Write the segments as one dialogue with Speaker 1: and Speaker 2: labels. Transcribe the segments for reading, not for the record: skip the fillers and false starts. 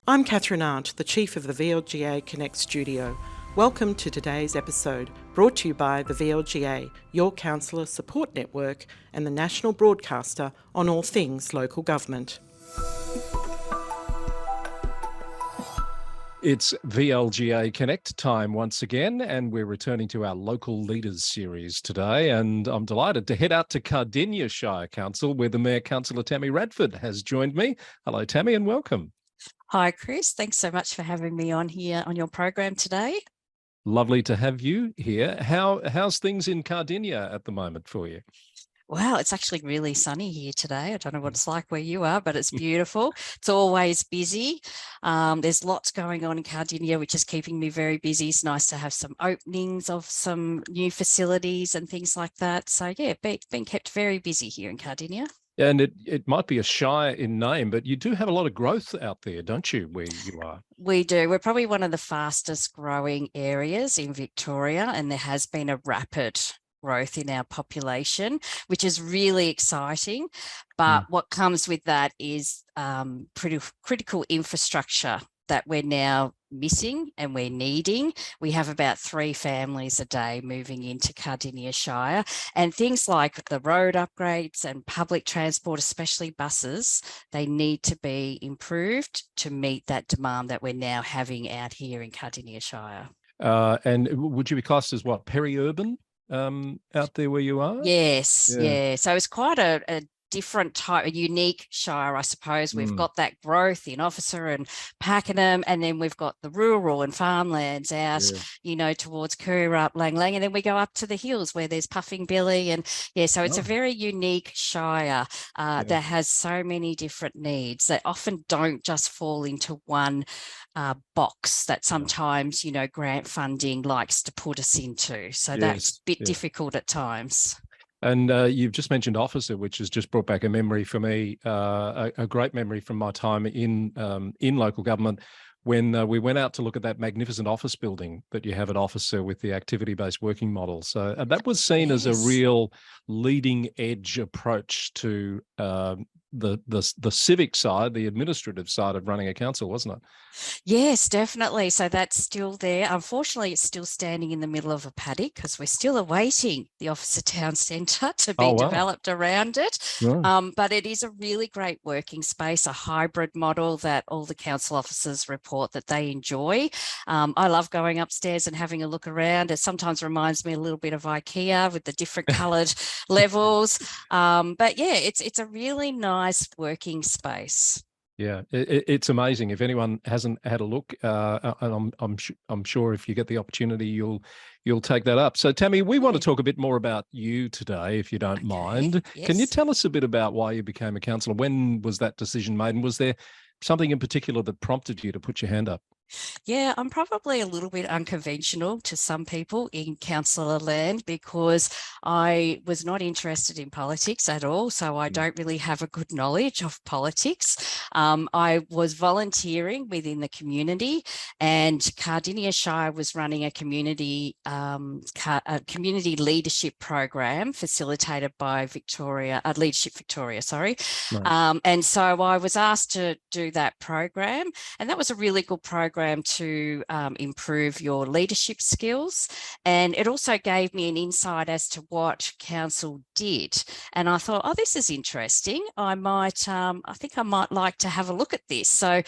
Speaker 1: I'm Catherine Arndt, the Chief of the VLGA Connect Studio. Welcome to today's episode, brought to you by the VLGA, your councillor support network and the national broadcaster on all things local government.
Speaker 2: It's VLGA Connect time once again, and we're returning to our Local Leaders series today. And I'm delighted to head out to Cardinia Shire Council, where the Mayor, Councillor Tammy Radford, has joined me. Hello, Tammy, and welcome.
Speaker 3: Hi, Chris. Thanks so much for having me on here on your program today.
Speaker 2: Lovely to have you here. How's things in Cardinia at the moment for you?
Speaker 3: Wow, it's actually really sunny here today. I don't know what it's like where you are, but it's beautiful. It's always busy. There's lots going on in Cardinia, which is keeping me very busy. It's nice to have some openings of some new facilities and things like that. So yeah, been kept very busy here in Cardinia.
Speaker 2: And it might be a shire in name, but you do have a lot of growth out there, don't you, where you are?
Speaker 3: We do. We're probably one of the fastest growing areas in Victoria, and there has been a rapid growth in our population, which is really exciting. But what comes with that is pretty critical infrastructure that we're now missing and we're needing. We have about 3 families a day moving into Cardinia Shire, and things like the road upgrades and public transport, especially buses, they need to be improved to meet that demand that we're now having out here in Cardinia Shire.
Speaker 2: And would you be classed as what, peri-urban out there where you are?
Speaker 3: Yes, yeah. So it's quite a different type, a unique shire, I suppose. We've got that growth in Officer and Pakenham, and then we've got the rural and farmlands out, you know, towards Coorup, Lang Lang, and then we go up to the hills where there's Puffing Billy, and so it's a very unique shire that has so many different needs that often don't just fall into one box that sometimes, you know, grant funding likes to put us into. So that's a bit difficult at times.
Speaker 2: And you've just mentioned Officer, which has just brought back a memory for me, a great memory from my time in local government, when we went out to look at that magnificent office building that you have at Officer with the activity-based working model. So that was seen as a real leading edge approach to the civic side, the administrative side of running a council, wasn't it?
Speaker 3: Yes, definitely. So that's still there. Unfortunately, it's still standing in the middle of a paddock because we're still awaiting the Officer Town Centre to be developed around it. But it is a really great working space, a hybrid model that all the council officers report that they enjoy. I love going upstairs and having a look around. It sometimes reminds me a little bit of IKEA with the different coloured levels. But yeah, it's a really nice working space.
Speaker 2: Yeah, it's amazing. If anyone hasn't had a look, and I'm sure if you get the opportunity, you'll take that up. So, Tammy, we want to talk a bit more about you today, if you don't mind.
Speaker 3: Yes.
Speaker 2: Can you tell us a bit about why you became a councillor? When was that decision made, and was there something in particular that prompted you to put your hand up?
Speaker 3: Yeah, I'm probably a little bit unconventional to some people in councillor land because I was not interested in politics at all. So I don't really have a good knowledge of politics. I was volunteering within the community, and Cardinia Shire was running a community leadership program facilitated by Leadership Victoria, sorry. Right. And so I was asked to do that program, and that was a really good program to improve your leadership skills. And it also gave me an insight as to what council did. And I thought, oh, this is interesting. I think I might like to have a look at this. So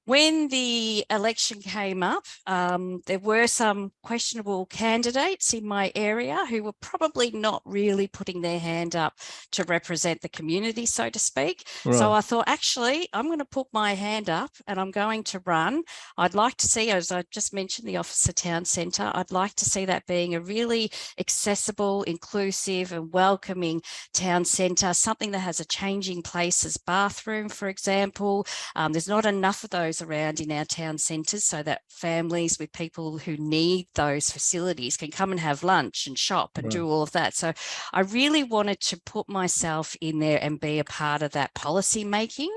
Speaker 3: when the election came up, there were some questionable candidates in my area who were probably not really putting their hand up to represent the community, so to speak. Right. So I thought, actually, I'm going to put my hand up and I'm going to run. I'd like to see, as I just mentioned, the Officer Town Centre, I'd like to see that being a really accessible, inclusive and welcoming town centre, something that has a changing places bathroom, for example. There's not enough of those around in our town centres so that families with people who need those facilities can come and have lunch and shop and do all of that. So I really wanted to put myself in there and be a part of that policy making.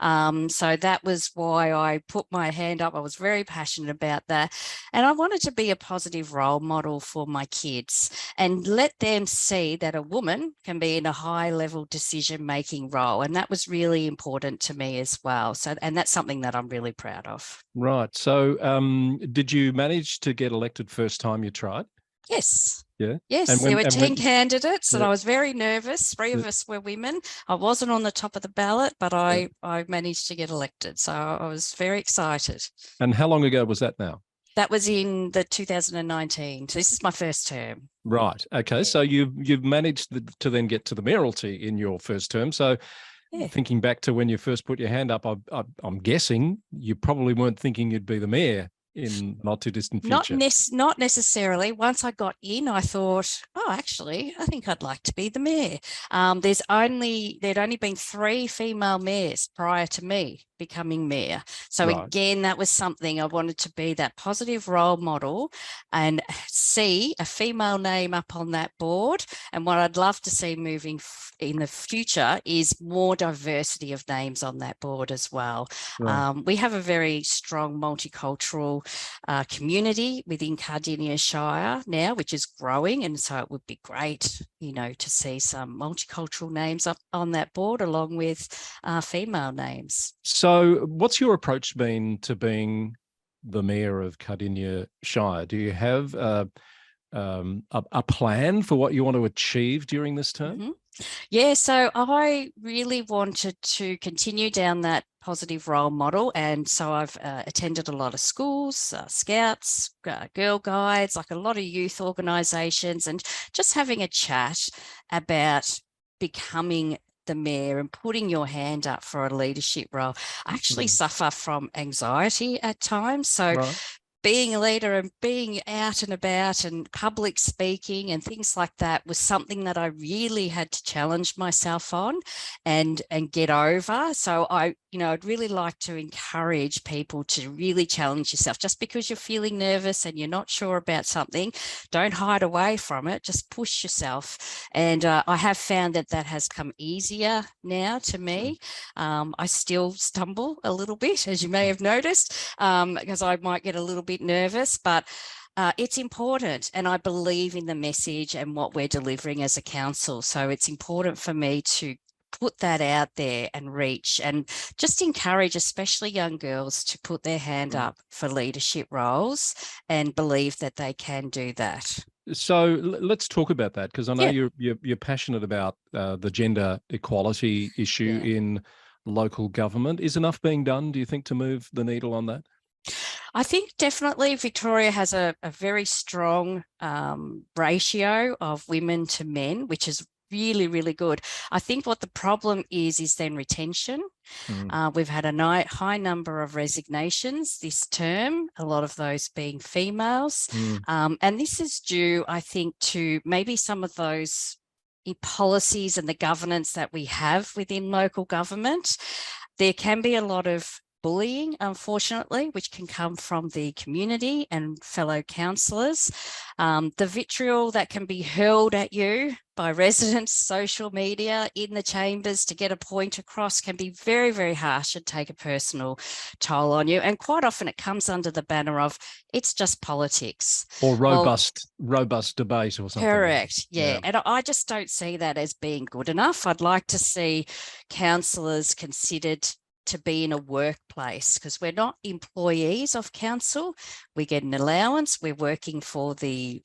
Speaker 3: So that was why I put my hand up. I was very passionate about that. And I wanted to be a positive role model for my kids and let them see that a woman can be in a high level decision making role. And that was really important to me as well. So, and that's something that I'm really proud of.
Speaker 2: Right. So did you manage to get elected first time you tried?
Speaker 3: Yes.
Speaker 2: Yeah.
Speaker 3: Yes,
Speaker 2: And
Speaker 3: there were 10 candidates, and
Speaker 2: yeah.
Speaker 3: I was very nervous. 3 of us were women. I wasn't on the top of the ballot, but I managed to get elected. So I was very excited.
Speaker 2: And how long ago was that now?
Speaker 3: That was in the 2019. So this is my first term.
Speaker 2: Right. Okay. So you've managed to then get to the mayoralty in your first term. So thinking back to when you first put your hand up, I'm guessing you probably weren't thinking you'd be the mayor in not too distant future.
Speaker 3: Not necessarily. Once I got in, I thought, oh, actually, I think I'd like to be the mayor. There'd only been 3 female mayors prior to me becoming mayor. So again, that was something I wanted to be, that positive role model, and see a female name up on that board. And what I'd love to see moving in the future is more diversity of names on that board as well. We have a very strong multicultural community within Cardinia Shire now, which is growing, and so it would be great, to see some multicultural names up on that board along with female names.
Speaker 2: So what's your approach been to being the mayor of Cardinia Shire? Do you have a plan for what you want to achieve during this term?
Speaker 3: Mm-hmm. Yeah, so I really wanted to continue down that positive role model. And so I've attended a lot of schools, scouts, Girl Guides, like a lot of youth organisations, and just having a chat about becoming the mayor and putting your hand up for a leadership role. I actually suffer from anxiety at times. So being a leader and being out and about and public speaking and things like that was something that I really had to challenge myself on and get over. So I'd really like to encourage people to really challenge yourself. Just because you're feeling nervous and you're not sure about something, don't hide away from it. Just push yourself. And I have found that has come easier now to me. I still stumble a little bit, as you may have noticed, because I might get a little bit nervous, but it's important, and I believe in the message and what we're delivering as a council. So it's important for me to put that out there and reach and just encourage, especially young girls, to put their hand up for leadership roles and believe that they can do that.
Speaker 2: So let's talk about that, because I know you're passionate about the gender equality issue in local government. Is enough being done, do you think, to move the needle on that?
Speaker 3: I think definitely Victoria has a very strong ratio of women to men, which is really, really good. I think what the problem is then retention. We've had a high number of resignations this term, a lot of those being females. And this is due, I think, to maybe some of those policies and the governance that we have within local government. There can be a lot of bullying, unfortunately, which can come from the community and fellow councillors. The vitriol that can be hurled at you by residents, social media, in the chambers to get a point across can be very, very harsh and take a personal toll on you. And quite often it comes under the banner of it's just politics.
Speaker 2: Or robust debate or something.
Speaker 3: Correct, yeah. And I just don't see that as being good enough. I'd like to see councillors considered to be in a workplace, because we're not employees of council. We get an allowance. We're working for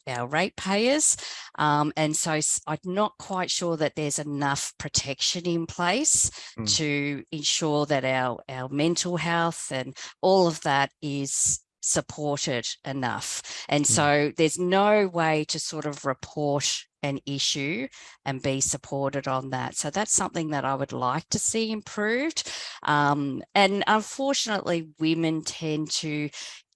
Speaker 3: our ratepayers. And so I'm not quite sure that there's enough protection in place to ensure that our mental health and all of that is supported enough. And so there's no way to sort of report an issue and be supported on that. So that's something that I would like to see improved. And unfortunately, women tend to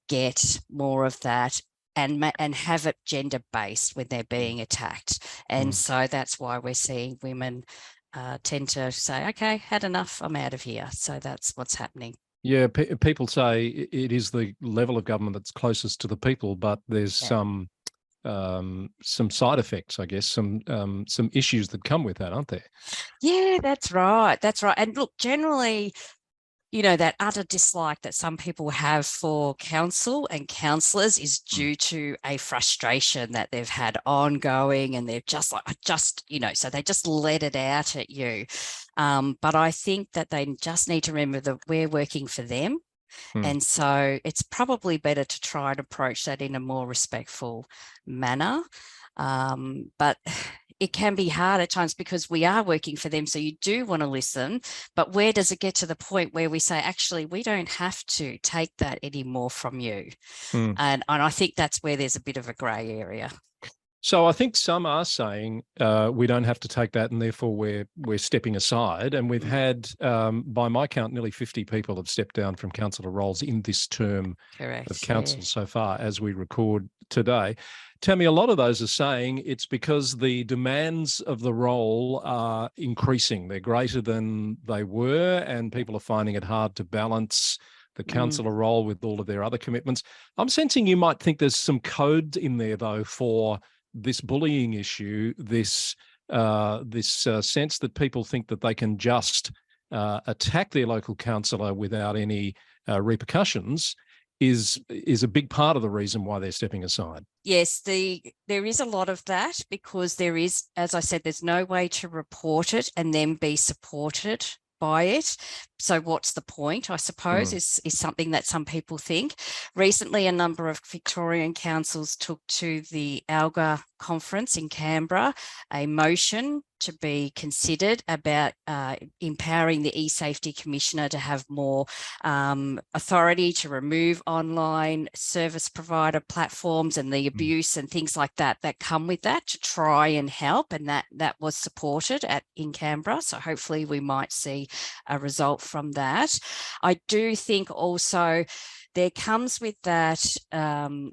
Speaker 3: get more of that and have it gender-based when they're being attacked. And so that's why we're seeing women tend to say, okay, had enough, I'm out of here. So that's what's happening.
Speaker 2: Yeah, people say it is the level of government that's closest to the people, but there's some side effects, I guess, some issues that come with that, aren't there? Yeah,
Speaker 3: that's right. And look, generally, that utter dislike that some people have for council and councillors is due to a frustration that they've had ongoing, and they're just like, so they just let it out at you. But I think that they just need to remember that we're working for them. And so it's probably better to try and approach that in a more respectful manner. But it can be hard at times because we are working for them. So you do want to listen, but where does it get to the point where we say, actually, we don't have to take that anymore from you? And I think that's where there's a bit of a grey area.
Speaker 2: So I think some are saying we don't have to take that, and therefore we're stepping aside. And we've had, by my count, nearly 50 people have stepped down from councillor roles in this term of council so far as we record today. Tammy, a lot of those are saying it's because the demands of the role are increasing. They're greater than they were, and people are finding it hard to balance the councillor role with all of their other commitments. I'm sensing you might think there's some code in there, though, for this bullying issue, this sense that people think that they can just attack their local councillor without any repercussions is a big part of the reason why they're stepping aside.
Speaker 3: Yes, there is a lot of that because there is, as I said, there's no way to report it and then be supported by it. So what's the point, I suppose, is something that some people think. Recently, a number of Victorian councils took to the ALGA conference in Canberra a motion to be considered about empowering the e-safety commissioner to have more authority to remove online service provider platforms and the abuse and things like that that come with that, to try and help, and that was supported in Canberra. So hopefully we might see a result from that. I do think also there comes with that,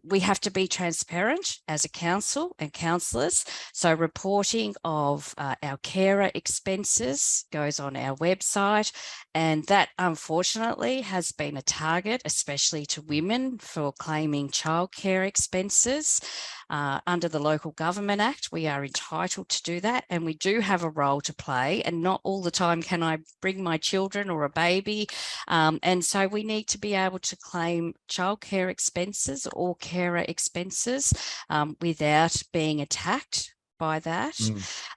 Speaker 3: we have to be transparent as a council and councillors. So reporting of our carer expenses goes on our website, and that unfortunately has been a target, especially to women, for claiming childcare expenses. Under the Local Government Act, we are entitled to do that, and we do have a role to play, and not all the time can I bring my children or a baby, and so we need to be able to claim childcare expenses or carer expenses without being attacked by that.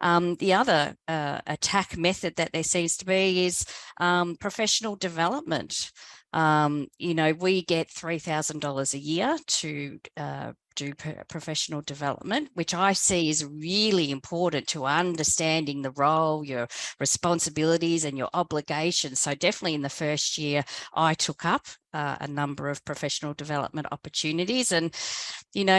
Speaker 3: The other attack method that there seems to be is professional development. We get $3,000 a year to do professional development, which I see is really important to understanding the role, your responsibilities and your obligations. So definitely in the first year, I took up a number of professional development opportunities, and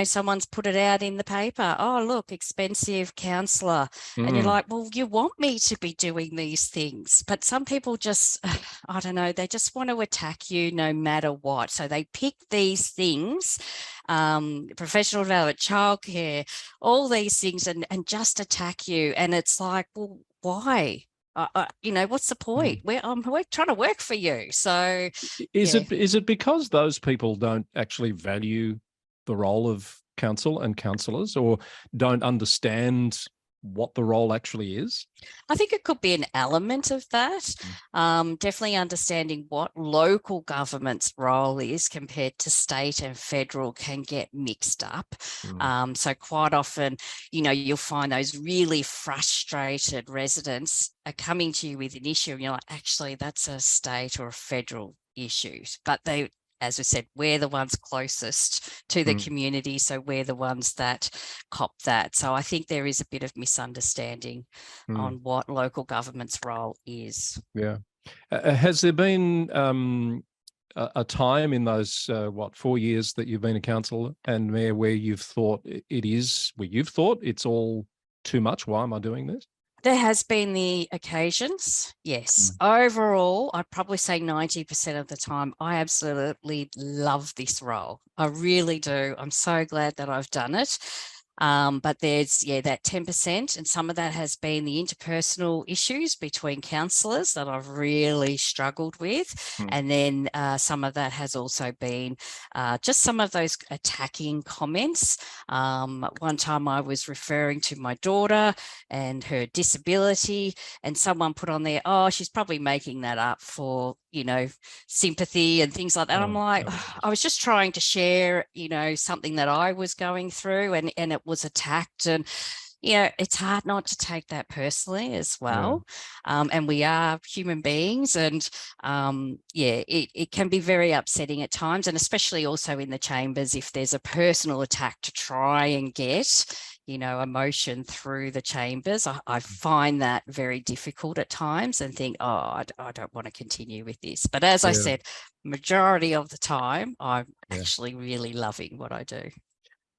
Speaker 3: someone's put it out in the paper, oh look, expensive counsellor, and you're like, well, you want me to be doing these things, but some people just I don't know, they just want to attack you no matter what. So they pick these things, professional development, childcare, all these things, and just attack you. And it's like, well, why? What's the point? We're trying to work for you. So
Speaker 2: is it because those people don't actually value the role of council and councillors, or don't understand what the role actually is?
Speaker 3: I think it could be an element of that. Definitely understanding what local government's role is compared to state and federal can get mixed up. So quite often, you'll find those really frustrated residents are coming to you with an issue, and you're like, actually, that's a state or a federal issue. But they, as we said, we're the ones closest to the community, so we're the ones that cop that. So I think there is a bit of misunderstanding on what local government's role is.
Speaker 2: Yeah. Has there been a time in those, 4 years that you've been a councillor and mayor where you've thought it's all too much? Why am I doing this?
Speaker 3: There has been the occasions, yes. Overall, I'd probably say 90% of the time, I absolutely love this role. I really do. I'm so glad that I've done it. But there's, that 10%, and some of that has been the interpersonal issues between councillors that I've really struggled with. And then some of that has also been just some of those attacking comments. One time I was referring to my daughter and her disability, and someone put on there, oh, she's probably making that up for, sympathy and things like that. I'm like, I was just trying to share, something that I was going through, and it was attacked. And it's hard not to take that personally as well. And we are human beings, and it can be very upsetting at times, and especially also in the chambers if there's a personal attack to try and get emotion through the chambers. I find that very difficult at times and think, I don't want to continue with this. But as I said, majority of the time, I'm actually really loving what I do.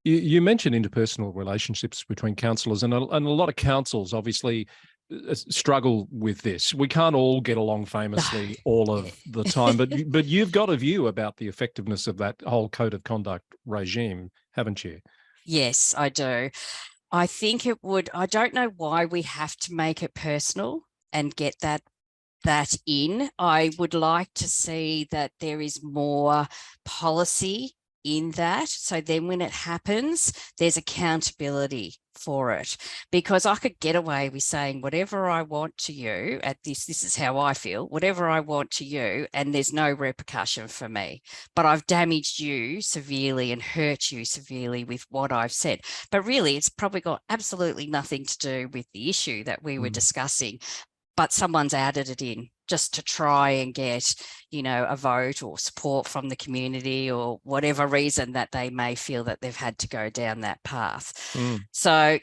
Speaker 2: You mentioned interpersonal relationships between councillors, and a lot of councils obviously struggle with this. We can't all get along famously all of the time, but you've got a view about the effectiveness of that whole code of conduct regime, haven't you?
Speaker 3: Yes, I do. I think it would. I don't know why we have to make it personal and get that in. I would like to see that there is more policy in that. So then when it happens, there's accountability for it, because I could get away with saying whatever I want to you at this is how I feel, whatever I want to you, and there's no repercussion for me, but I've damaged you severely and hurt you severely with what I've said. But really, it's probably got absolutely nothing to do with the issue that we were discussing, but someone's added it in just to try and get, a vote or support from the community, or whatever reason that they may feel that they've had to go down that path. So,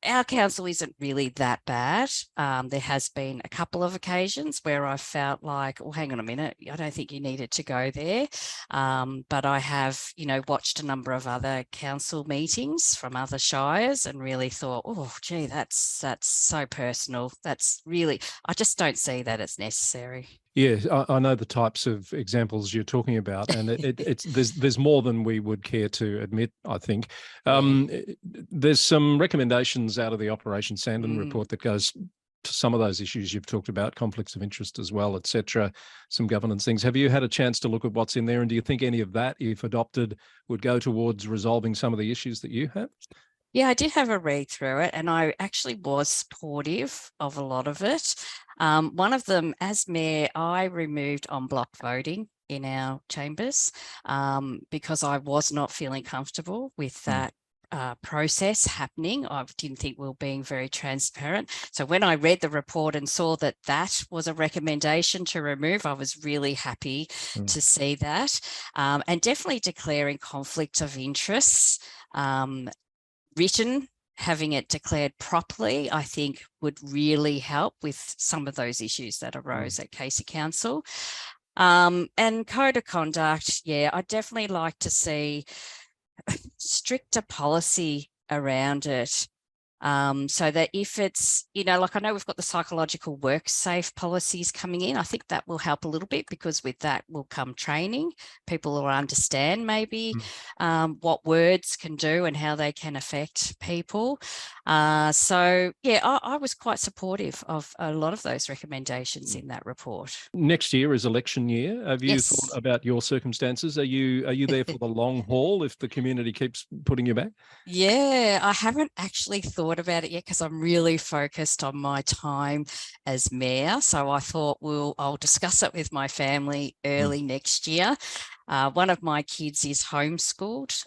Speaker 3: our council isn't really that bad. There has been a couple of occasions where I felt like, oh, hang on a minute, I don't think you needed to go there. But I have, watched a number of other council meetings from other shires and really thought, oh, gee, that's so personal. That's really, I just don't see that it's necessary.
Speaker 2: Yes, I know the types of examples you're talking about, and there's more than we would care to admit, I think. There's some recommendations out of the Operation Sandon report that goes to some of those issues you've talked about, conflicts of interest as well, etc., some governance things. Have you had a chance to look at what's in there, and do you think any of that, if adopted, would go towards resolving some of the issues that you have?
Speaker 3: Yeah, I did have a read through it, and I actually was supportive of a lot of it. One of them, as mayor, I removed en bloc voting in our chambers because I was not feeling comfortable with that process happening. I didn't think we were being very transparent. So when I read the report and saw that that was a recommendation to remove, I was really happy to see that. And definitely declaring conflict of interests written, having it declared properly, I think would really help with some of those issues that arose at Casey Council. And code of conduct, I'd definitely like to see stricter policy around it. So that if it's, like I know we've got the psychological work safe policies coming in, I think that will help a little bit, because with that will come training. People will understand maybe what words can do and how they can affect people. I was quite supportive of a lot of those recommendations in that report.
Speaker 2: Next year is election year. Have you thought about your circumstances? Are you there for the long haul if the community keeps putting you back?
Speaker 3: Yeah, I haven't actually thought about it yet, because I'm really focused on my time as mayor. So I thought I'll discuss it with my family early next year. One of my kids is homeschooled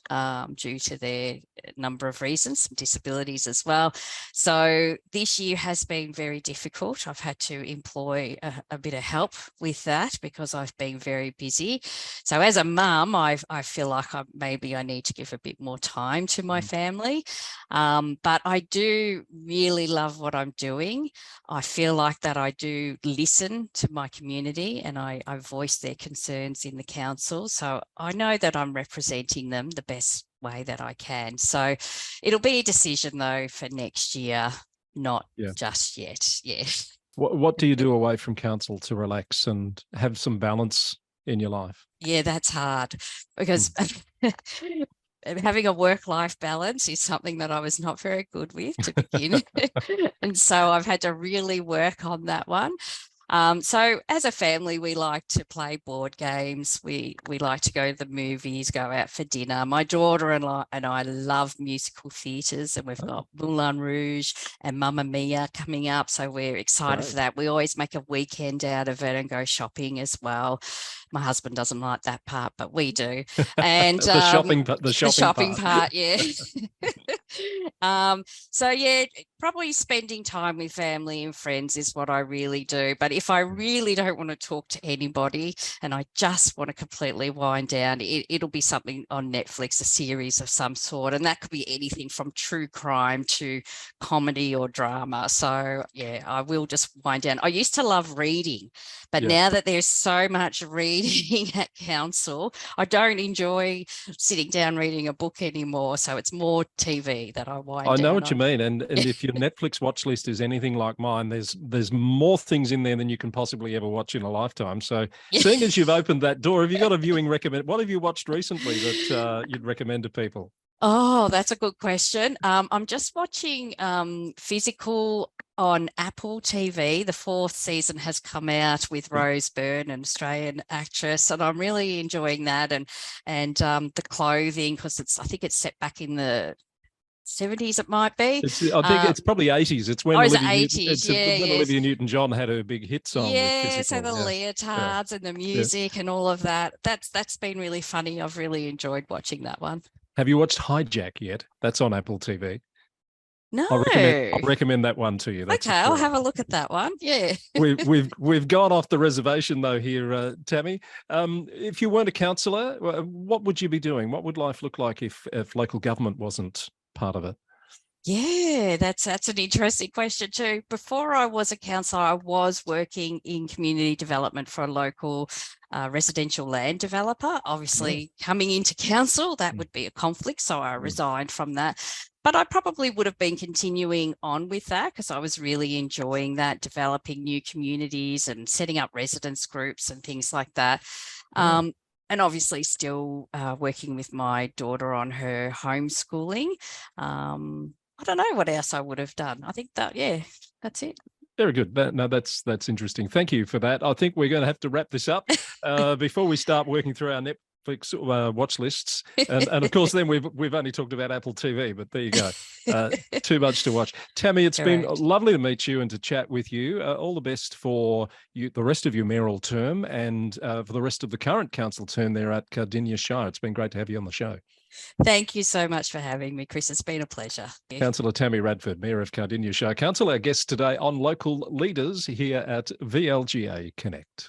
Speaker 3: due to their number of reasons, some disabilities as well. So this year has been very difficult. I've had to employ a bit of help with that because I've been very busy. So as a mum, I feel like maybe I need to give a bit more time to my family. But I do really love what I'm doing. I feel like that I do listen to my community, and I voice their concerns in the council. So I know that I'm representing them the best way that I can. So it'll be a decision though for next year, not just yet. Yeah.
Speaker 2: What do you do away from council to relax and have some balance in your life?
Speaker 3: Yeah, that's hard, because having a work-life balance is something that I was not very good with to begin. And so I've had to really work on that one. So as a family, we like to play board games. We like to go to the movies, go out for dinner. My daughter and I love musical theatres, and we've got Moulin Rouge and Mamma Mia coming up. So we're excited for that. We always make a weekend out of it and go shopping as well. My husband doesn't like that part, but we do. And
Speaker 2: the shopping part,
Speaker 3: yeah. So yeah, probably spending time with family and friends is what I really do. But if I really don't want to talk to anybody and I just want to completely wind down, it'll be something on Netflix, a series of some sort. And that could be anything from true crime to comedy or drama. So yeah, I will just wind down. I used to love reading, but now that there's so much reading at council, I don't enjoy sitting down reading a book anymore. So it's more TV that I wind down.
Speaker 2: I know what you mean. And if your Netflix watch list is anything like mine, there's more things in there than you can possibly ever watch in a lifetime. So seeing as you've opened that door, have you got a viewing recommend? What have you watched recently that you'd recommend to people?
Speaker 3: Oh, that's a good question. I'm just watching Physical on Apple TV. The 4th season has come out with Rose Byrne, an Australian actress, and I'm really enjoying that. And the clothing, because I think it's set back in the 70s. It might be.
Speaker 2: I think it's probably 80s. It's when Olivia Newton-John had her big hit song.
Speaker 3: Yeah, so the leotards and the music and all of that. That's been really funny. I've really enjoyed watching that one.
Speaker 2: Have you watched Hijack yet? That's on Apple TV.
Speaker 3: No.
Speaker 2: I'll recommend that one to you. That's
Speaker 3: okay, I'll have a look at that one. Yeah.
Speaker 2: We've gone off the reservation though here, Tammy. If you weren't a councillor, what would you be doing? What would life look like if local government wasn't part of it?
Speaker 3: Yeah, that's an interesting question too. Before I was a councillor, I was working in community development for a local residential land developer. Obviously, coming into council, that would be a conflict, so I resigned from that. But I probably would have been continuing on with that because I was really enjoying that, developing new communities and setting up residence groups and things like that. And obviously still working with my daughter on her homeschooling. I don't know what else I would have done. I think that, that's it.
Speaker 2: Very good. That's interesting. Thank you for that. I think we're going to have to wrap this up before we start working through our Netflix watch lists. And of course, then we've only talked about Apple TV, but there you go. Too much to watch. Tammy, it's been lovely to meet you and to chat with you. All the best for you, the rest of your mayoral term and for the rest of the current council term there at Cardinia Shire. It's been great to have you on the show.
Speaker 3: Thank you so much for having me, Chris. It's been a pleasure.
Speaker 2: Councillor Tammy Radford, Mayor of Cardinia Shire. Councillor, our guest today on Local Leaders here at VLGA Connect.